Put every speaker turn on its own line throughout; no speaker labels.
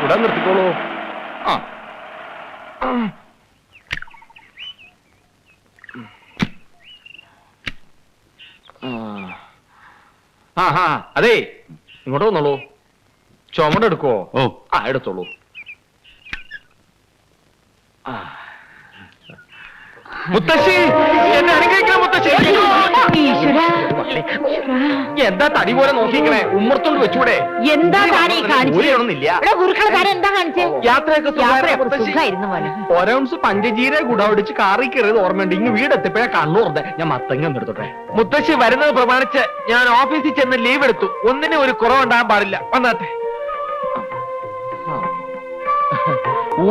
ഇവിടെ നിർത്തിക്കോളൂ. ആ ആ അതെ, ഇങ്ങോട്ട് വന്നോളൂ. ചുമട് എടുക്കുവോ?
ഓ
ആ എടുത്തോളൂ. മുത്തശ്ശി, എന്നെ അനുഗ്രഹിക്കണം മുത്തശ്ശി. എന്താ തടി പോലെ നോക്കിക്കണേ? ഉമ്മർത്തോണ്ട് വെച്ചൂടെ?
എന്താ
ഊരിയൊന്നുമില്ല. യാത്രയൊക്കെ ഒരൗൺസ് പഞ്ചജീര ഗുഡ കാറി കയറിയത് ഓർമ്മയുണ്ട്. ഇങ്ങ് വീടെത്തിപ്പോഴാ കണ്ണൂർന്ന് ഞാൻ മത്തങ്ങ നിർത്തോട്ടെ. മുത്തശ്ശി വരുന്നത് പ്രമാണിച്ച് ഞാൻ ഓഫീസിൽ ചെന്ന് ലീവ് എടുത്തു. ഒന്നിനും ഒരു കുറവുണ്ടാകാൻ പാടില്ല. വന്നാട്ടെ.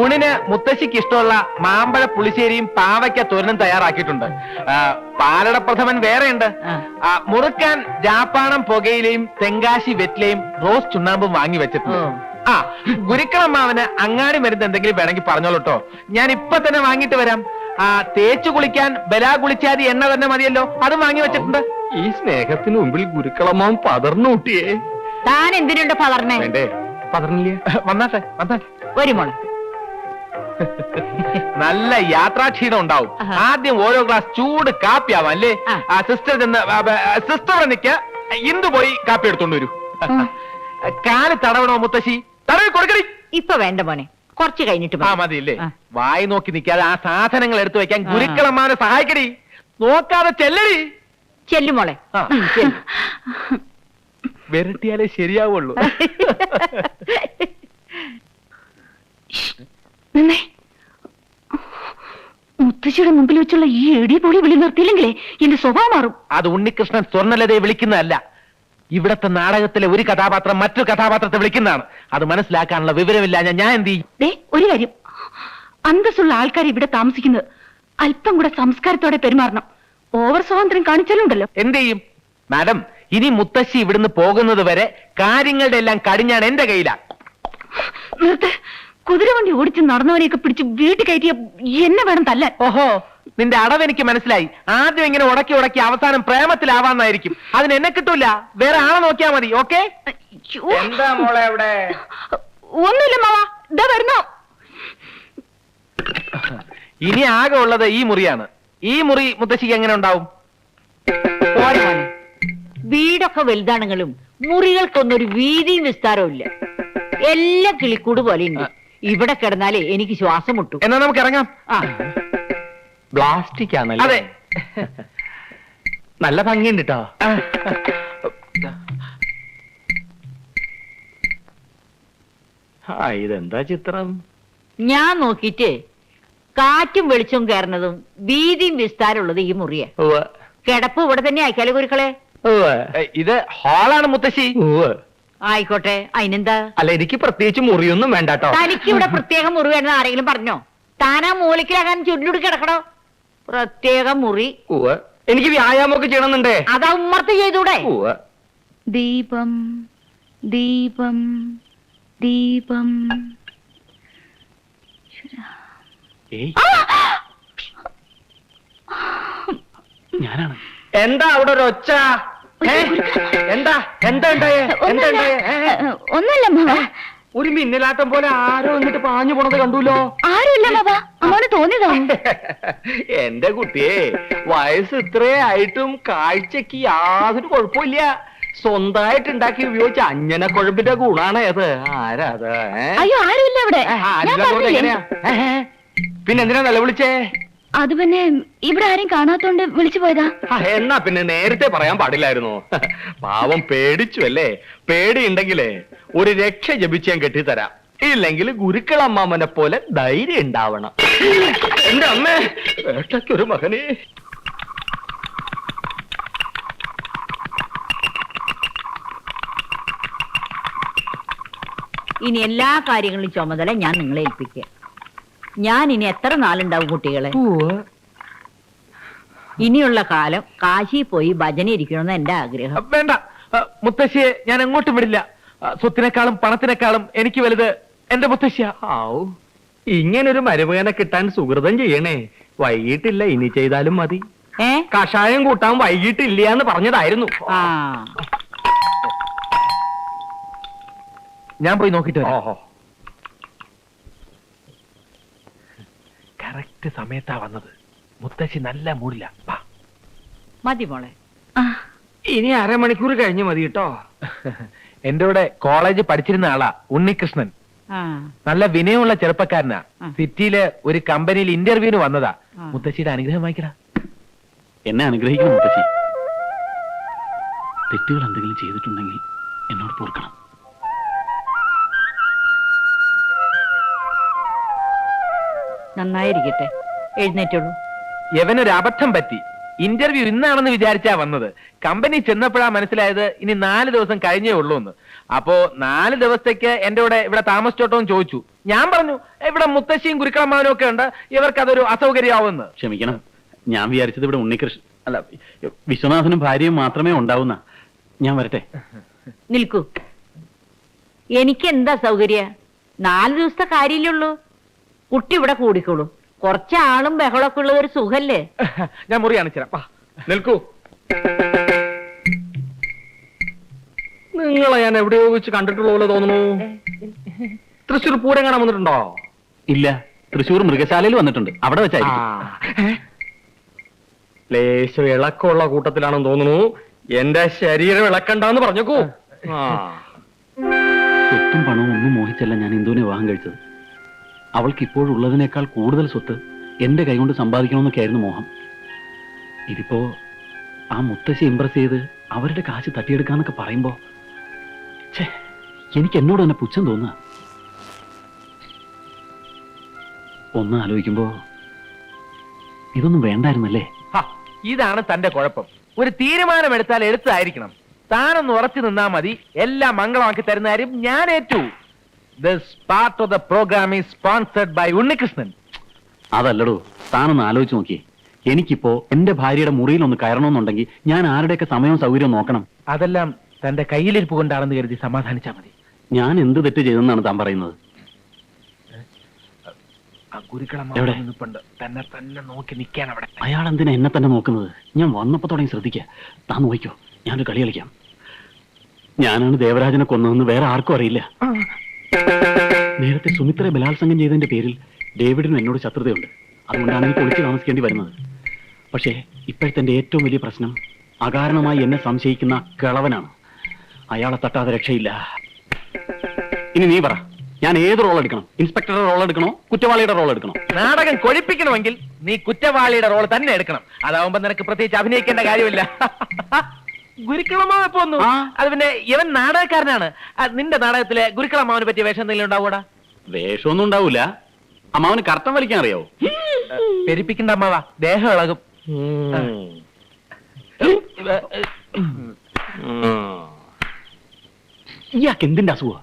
ഊണിന് മുത്തശ്ശിക്ക് ഇഷ്ടമുള്ള മാമ്പഴ പുളിശ്ശേരിയും പാവയ്ക്ക തോരനും തയ്യാറാക്കിയിട്ടുണ്ട്. പാലട പ്രഥമൻ വേറെയുണ്ട്. മുറുക്കാൻ ജാപ്പാണം പുകയിലയും തെങ്കാശി വെറ്റിലയും റോസ് ചുണ്ണാമ്പും വാങ്ങി വെച്ചിട്ടുണ്ട്. ആ ഗുരുക്കളമ്മാവന് അങ്ങാടി മരുന്ന് എന്തെങ്കിലും വേണമെങ്കിൽ പറഞ്ഞോളൂട്ടോ, ഞാൻ ഇപ്പൊ തന്നെ വാങ്ങിട്ട് വരാം. തേച്ചു കുളിക്കാൻ ബലാ കുളിച്ചാതി എണ്ണ തന്നെ മതിയല്ലോ, അതും വാങ്ങി വെച്ചിട്ടുണ്ട്. ഈ സ്നേഹത്തിന് മുമ്പിൽ ഗുരുക്കളമ്മാവൻ പതർന്നു കൂട്ടിയേ.
താൻ എന്തിനുണ്ട് പതർന്നേ?
വേണ്ടേ, പതർന്നില്ലേ? വന്നാട്ടെ വന്നാട്ടെ.
ഒരു മോളെ
നല്ല യാത്രാക്ഷീണം ഉണ്ടാവും. ആദ്യം ഓരോ ഗ്ലാസ് ചൂട് കാപ്പി ആവാം അല്ലേ? സിസ്റ്റർ നിക്ക ഇന്ദു പോയി കാപ്പി എടുത്തോണ്ട് വരൂ. കാല് തടവണോ മുത്തശ്ശി? തടവി കൊടുക്കടി.
ഇപ്പൊ വേണ്ട മോനെ, കുറച്ച് കഴിഞ്ഞിട്ട്
മതിയില്ലേ? വായി നോക്കി നിൽക്കാതെ ആ സാധനങ്ങൾ എടുത്തു വെക്കാൻ ഗുരുക്കളമ്മാനെ സഹായിക്കടി. നോക്കാതെ ചെല്ലടി.
ചെല്ലുമോളെ.
വിരട്ടിയാലേ ശരിയാവുള്ളൂ.
മുത്തശ്ശിയുടെ മുമ്പിൽ വെച്ചുള്ള ഈ എടി പൊളി വിളി നിർത്തിയില്ലെങ്കിലേ എന്റെ സ്വഭാവം മാറും.
അത് ഉണ്ണികൃഷ്ണൻ സ്വർണ്ണലതയെ വിളിക്കുന്നതല്ല. ഇവിടത്തെ നാടകത്തിലെ ഒരു കഥാപാത്രം മറ്റൊരു കഥാപാത്രത്തെ വിളിക്കുന്നതാണ്. അത് മനസ്സിലാക്കാനുള്ള വിവരമില്ല. ഞാൻ എന്ത് ചെയ്യും?
ഒരു കാര്യം, അന്തസ്സുള്ള ആൾക്കാർ ഇവിടെ താമസിക്കുന്നത് അല്പം കൂടെ സംസ്കാരത്തോടെ പെരുമാറണം. ഓവർ സ്വാതന്ത്ര്യം കാണിച്ചാലുണ്ടല്ലോ.
എന്ത് ചെയ്യും മാഡം? ഇനി മുത്തശ്ശി ഇവിടുന്ന് പോകുന്നത് വരെ കാര്യങ്ങളുടെ എല്ലാം കടിഞ്ഞാണ് എന്റെ കയ്യിലാണ്.
നിർത്ത്. കുതിരവണ്ടി ഓടിച്ച് നടന്നവനെയൊക്കെ പിടിച്ച് വീട്ടിൽ കയറ്റിയ എന്നെ വേണം തല്ലാൻ.
ഓഹോ, നിന്റെ അടവ് എനിക്ക് മനസ്സിലായി. ആദ്യം ഇങ്ങനെ ഉടക്കി ഉടക്കി അവസാനം പ്രേമത്തിലാവാന്നായിരിക്കും. അതിന് എന്നെ കിട്ടൂല, വേറെ ആളെ നോക്കിയാ മതി. ഓക്കെ? എന്താ മോളെ അവിടെ?
ഒന്നുമില്ല മാവാ, ഇതാ വരുന്നു.
ഇനി ആകെ ഉള്ളത് ഈ മുറിയാണ്. ഈ മുറി മുത്തശ്ശിക്ക് എങ്ങനെ ഉണ്ടാവും?
വീടൊക്കെ വലുതാണെങ്കിലും മുറികൾക്കൊന്നൊരു വീതിയും വിസ്താരവും ഇല്ല. എല്ലാം കിളിക്കൂട് പോലെയുണ്ട്. ഇവിടെ കിടന്നാലേ എനിക്ക് ശ്വാസം മുട്ടും.
എന്നാ നമുക്ക് ഇറങ്ങാം. പ്ലാസ്റ്റിക് ആണല്ലോ. അതെ, നല്ല ഭംഗിയുണ്ട് കേട്ടോ. ഇതെന്താ ചിത്രം?
ഞാൻ നോക്കിട്ട് കാറ്റും വെളിച്ചവും കയറുന്നതും വീതിയും വിസ്താരമുള്ളത് ഈ മുറിയെ. കിടപ്പ് ഇവിടെ തന്നെ ആയിക്കാലേ ഗുരുക്കളെ.
ഇത് ഹാളാണ് മുത്തശ്ശി.
ആയിക്കോട്ടെ, അതിനെന്താ?
അല്ല, എനിക്ക് പ്രത്യേകിച്ച് മുറിയൊന്നും വേണ്ടാട്ടോ.
തനിക്ക് ഇവിടെ പ്രത്യേക മുറി വേണമെന്ന് ആരെങ്കിലും പറഞ്ഞോ? താനാ മൂലക്കിലാകാൻ ചുരുളുടി കിടക്കണോ? പ്രത്യേക മുറി.
എനിക്ക് വ്യായാമമൊക്കെ ചെയ്യണമെന്നുണ്ടേ.
അതാ ഉമ്മർത്ത് ചെയ്തൂടെ? ദീപം ദീപം ദീപം.
ഞാനാണ്. എന്താ അവിടെ ഒരു ഒച്ച? എന്താ എന്താ ഉണ്ടായേ? എന്താ ഉണ്ടായേ?
ഒന്നുമില്ല.
ഒരു മിന്നലാട്ടം പോലെ ആരോ എന്നിട്ട് പാഞ്ഞു പോണത് കണ്ടുല്ലോ.
ആരുമില്ല, അമ്മോന് തോന്നിയതാ.
എന്റെ കുട്ടിയെ, വയസ്സ് ഇത്രേ ആയിട്ടും കാഴ്ചക്ക് യാതൊരു കുഴപ്പമില്ല. സ്വന്തമായിട്ട് ഉണ്ടാക്കി ഉപയോഗിച്ച അഞ്ഞന കുഴമ്പിന്റെ ഗുണാണ് അത്. ആരാ അത്?
അയ്യോ, ആരുമില്ല അവിടെ.
എങ്ങനെയാ? പിന്നെന്തിനാ നിലവിളിച്ചേ?
അത് പിന്നെ ഇവിടെ ആരെയും കാണാത്തോണ്ട് വിളിച്ചു പോയതാ.
എന്നാ പിന്നെ നേരത്തെ പറയാൻ പാടില്ലായിരുന്നോ? പാവം പേടിച്ചു അല്ലേ? പേടിയുണ്ടെങ്കിലേ ഒരു രക്ഷ ജപിച്ച് ഞാൻ കെട്ടിത്തരാം. ഇല്ലെങ്കിൽ ഗുരുക്കളമ്മാമനെ പോലെ ധൈര്യം ഉണ്ടാവണം. എന്റെ അമ്മേ, വേട്ടയ്ക്കൊരു മകനെ.
ഇനി എല്ലാ കാര്യങ്ങളും ചുമതല ഞാൻ നിങ്ങളെ ഏൽപ്പിക്കുക. ഞാൻ ഇനി എത്ര നാളുണ്ടാവും കുട്ടികളെ? ഇനിയുള്ള കാലം കാശി പോയി ഭജന ഇരിക്കണമെന്ന് എന്റെ ആഗ്രഹം.
വേണ്ട മുത്തശ്ശിയെ ഞാൻ എങ്ങോട്ടും വിടില്ല. സ്വത്തിനേക്കാളും പണത്തിനേക്കാളും എനിക്ക് വലുത് എന്റെ മുത്തശ്ശിയ. ഇങ്ങനൊരു മരുമകനെ കിട്ടാൻ സുഹൃതം ചെയ്യണേ. വൈകിട്ടില്ല, ഇനി ചെയ്താലും മതി. കഷായം കൂട്ടാൻ വൈകിട്ടില്ല എന്ന് പറഞ്ഞതായിരുന്നു. ഞാൻ പോയി നോക്കിട്ട് വരാം. കറക്റ്റ് സമയത്താ വന്നത്. മുത്തശ്ശി നല്ല മൂടില്ല.
മതി മോളെ.
ഇനി അരമണിക്കൂർ കഴിഞ്ഞ് മതി കേട്ടോ.
എന്റെ കൂടെ കോളേജ് പഠിച്ചിരുന്ന ആളാ ഉണ്ണികൃഷ്ണൻ.
ആ
നല്ല വിനയമുള്ള ചെറുപ്പക്കാരനാ.
ആ.
സിറ്റിയില് ഒരു കമ്പനിയിൽ ഇന്റർവ്യൂവിന് വന്നതാ.
ആ.
മുത്തശ്ശിയുടെ അനുഗ്രഹം വായിക്കടാ.
എന്നെ അനുഗ്രഹിക്കണം മുത്തശ്ശി. തെറ്റുകൾ എന്തെങ്കിലും ചെയ്തിട്ടുണ്ടെങ്കിൽ എന്നോട് പൊറുക്കണം.
നന്നായിരിക്കട്ടെ. എഴുന്നേറ്റുള്ളൂ.
യവനൊരു അബദ്ധം പറ്റി. ഇന്റർവ്യൂ ഇന്നാണെന്ന് വിചാരിച്ചാ വന്നത്. കമ്പനി ചെന്നപ്പോഴാ മനസ്സിലായത് ഇനി 4 ദിവസം കഴിഞ്ഞേ ഉള്ളൂ എന്ന്. അപ്പോ 4 ദിവസത്തേക്ക് എന്റെ കൂടെ ഇവിടെ താമസിച്ചോട്ടോ എന്ന് ചോദിച്ചു. ഞാൻ പറഞ്ഞു ഇവിടെ മുത്തശ്ശിയും ഗുരുക്കളമ്മാവനും ഒക്കെ ഉണ്ട്, ഇവർക്ക് അതൊരു അസൗകര്യമാവുമെന്ന്.
ക്ഷമിക്കണം, ഞാൻ വിചാരിച്ചത് ഇവിടെ ഉണ്ണികൃഷ്ണൻ അല്ല വിശ്വനാഥനും ഭാര്യയും മാത്രമേ ഉണ്ടാവുന്ന. ഞാൻ വരട്ടെ.
നിൽക്കൂ. എനിക്ക് എന്താ സൗകര്യ? 4 ദിവസത്തെ കാര്യമില്ലുള്ളൂ. കുട്ടി ഇവിടെ കൂടിക്കോളൂ. കുറച്ചാളും ബഹളമൊക്കെ ഉള്ള ഒരു സുഖല്ലേ?
ഞാൻ മുറി കാണിച്ചുതരാം. നിൽക്കൂ.
നിങ്ങളെ ഞാൻ എവിടെയോ വെച്ച് കണ്ടിട്ടുള്ള പോലെ തോന്നുന്നു. തൃശ്ശൂർ പൂരം കാണാൻ വന്നിട്ടുണ്ടോ?
ഇല്ല, തൃശ്ശൂർ മൃഗശാലയിൽ വന്നിട്ടുണ്ട്. അവിടെ വെച്ചായിരിക്കും.
ലേശം ഇളക്കമുള്ള കൂട്ടത്തിലാണെന്ന് തോന്നുന്നു. എന്റെ ശരീരം ഇളക്കണ്ടെന്ന് പറഞ്ഞേക്കൂ.
സ്വത്തും പണവും ഒന്നും മോഹിച്ചല്ല ഞാൻ ഇന്ദുവിനെ വിവാഹം കഴിച്ചത്. അവൾക്ക് ഇപ്പോഴുള്ളതിനേക്കാൾ കൂടുതൽ സ്വത്ത് എന്റെ കൈകൊണ്ട് സമ്പാദിക്കണമെന്നൊക്കെയായിരുന്നു മോഹം. ഇതിപ്പോ ആ മുത്തശ്ശി ഇംപ്രസ് ചെയ്ത് അവരുടെ കാശ് തട്ടിയെടുക്കാന്നൊക്കെ പറയുമ്പോ എനിക്ക് എന്നോട് തന്നെ പുച്ഛം തോന്നുക. ഒന്ന് ആലോചിക്കുമ്പോ ഇതൊന്നും വേണ്ടായിരുന്നല്ലേ.
ഇതാണ് തന്റെ കുഴപ്പം. ഒരു തീരുമാനമെടുത്താൽ എടുത്തായിരിക്കണം. താനൊന്ന് ഉറച്ചു നിന്നാ മതി. എല്ലാം മംഗളമാക്കി തരുന്ന കാര്യം ഞാൻ ഏറ്റു. This part of the program is sponsored by Unnikrishnan.
അതല്ലടോ, താനൊന്ന് ആലോചിച്ച് നോക്കിയേ. എനിക്കിപ്പോ എന്റെ ഭാര്യയുടെ മുറിയിൽ ഒന്ന് കയറണമെന്നുണ്ടെങ്കിൽ ഞാൻ ആരുടെയൊക്കെ സമയവും സൗകര്യവും നോക്കണം.
അതെല്ലാം തന്റെ കയ്യിലിരിപ്പ് കൊണ്ടാണെന്ന് കരുതി സമാധാനിച്ചാ മതി.
ഞാൻ എന്ത് തെറ്റ് ചെയ്തെന്നാണ് താൻ പറയുന്നത്? എവിടെ?
തന്നെ തന്നെ നോക്കി നിൽക്കാൻ അവിടെ.
അയാൾ എന്തിനാ എന്നെ തന്നെ നോക്കുന്നത്? ഞാൻ വന്നപ്പോ തുടങ്ങി ശ്രദ്ധിക്കുക. താൻ നോക്കിക്കോ, ഞാനൊരു കളി കളിക്കാം. ഞാനാണ് ദേവരാജനെ കൊന്നതെന്ന് വേറെ ആർക്കും അറിയില്ല. നേരത്തെ സുമിത്രയെ ബലാത്സംഗം ചെയ്തതിന്റെ പേരിൽ ഡേവിഡിന് എന്നോട് ശത്രുതയുണ്ട്. അതുകൊണ്ടാണ് എനിക്ക് ഒളിച്ചു താമസിക്കേണ്ടി വരുന്നത്. പക്ഷേ ഇപ്പോഴത്തെ എന്റെ ഏറ്റവും വലിയ പ്രശ്നം അകാരണമായി എന്നെ സംശയിക്കുന്ന കിളവനാണ്. അയാളെ തട്ടാതെ രക്ഷയില്ല. ഇനി നീ പറ, ഞാൻ ഏത് റോൾ എടുക്കണം? ഇൻസ്പെക്ടറുടെ റോൾ എടുക്കണോ, കുറ്റവാളിയുടെ റോൾ എടുക്കണോ?
നാടകം കൊഴിപ്പിക്കണമെങ്കിൽ നീ കുറ്റവാളിയുടെ റോൾ തന്നെ എടുക്കണം. അതാവുമ്പോ നിനക്ക് പ്രത്യേകിച്ച് അഭിനയിക്കേണ്ട കാര്യമില്ല. ഗുരുക്കളമ്മാവൻ എപ്പോ വന്നു? അത് പിന്നെ ഇവൻ നാടകക്കാരനാണ്. നിന്റെ നാടകത്തിലെ ഗുരുക്കളമ്മാവനെ പറ്റിയ വേഷം എന്തെങ്കിലും ഉണ്ടാവൂടാ?
വേഷമൊന്നും ഉണ്ടാവൂല. അമ്മാവന് കർത്തം വലിക്കാൻ അറിയാവോ?
പെരിപ്പിക്കണ്ട അമ്മാവാ, ദേഹം ഇളകും.
ഇയാൾക്ക് എന്തിന്റെ അസുഖ?